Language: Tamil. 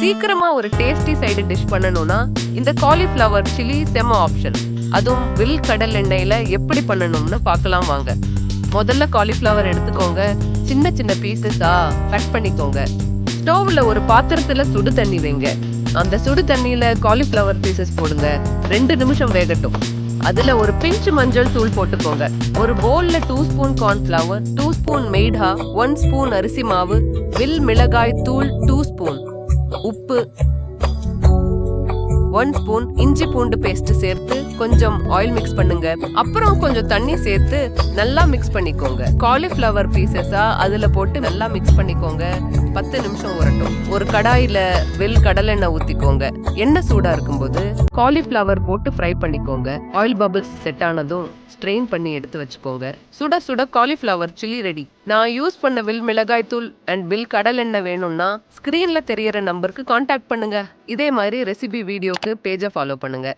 சீக்கிரமா ஒரு டேஸ்டி சைடு டிஷ் பண்ணணும்னா இந்த காலிஃப்ளவர் சில்லி செம ஆப்ஷன். அதுவும் வில் கடல் எண்ணெயில எப்படி பண்ணணும்னு பார்க்கலாம் வாங்க. முதல்ல காலிஃப்ளவர் எடுத்துக்கோங்க. சின்ன சின்ன பீசஸா கட் பண்ணிக்கோங்க. ஸ்டவ்ல ஒரு பாத்திரத்துல சுடு தண்ணி வைங்க. அந்த சுடு தண்ணியில காலிஃப்ளவர் பீசஸ் போடுங்க. 2 நிமிஷம் வேகட்டும். அதுல ஒரு பிஞ்ச் மஞ்சள் தூள் போட்டுக்கோங்க. ஒரு பவுல்ல 2 ஸ்பூன் கார்ன்ஃபிளவர், 2 ஸ்பூன் மெய்டா, 1 ஸ்பூன் அரிசி மாவு, வில் மிளகாய் தூள் 2 ஸ்பூன், உப்பு, 1 ஸ்பூன் இஞ்சி பூண்டு பேஸ்ட் சேர்த்து கொஞ்சம் ஆயில் மிக்ஸ் பண்ணுங்க. அப்புறம் கொஞ்சம் தண்ணி சேர்த்து நல்லா மிக்ஸ் பண்ணிக்கோங்க. காலிஃப்ளவர் பீசஸா அதுல போட்டு நல்லா மிக்ஸ் பண்ணிக்கோங்க. 10 நிமிஷம் உரட்டும். ஒரு கடாயில வில் கடலெண்ணெய் ஊத்திக்கோங்க. எண்ணெய் சூடா இருக்கும்போது காலிஃப்ளவர் போட்டு ஃப்ரை பண்ணிக்கோங்க. ஆயில் பபிள்ஸ் செட் ஆனதும் ஸ்ட்ரெயின் பண்ணி எடுத்து வச்சுக்கோங்க. சுட சுட காலிஃப்ளவர் சில்லி ரெடி. நான் யூஸ் பண்ண வில் மிளகாய் தூள் அண்ட் வில் கடலெண்ணெய் வேணும்னா ஸ்கிரீன்ல தெரியற நம்பருக்கு கான்டாக்ட் பண்ணுங்க. இதே மாதிரி ரெசிபி வீடியோக்கு பேஜை ஃபாலோ பண்ணுங்க.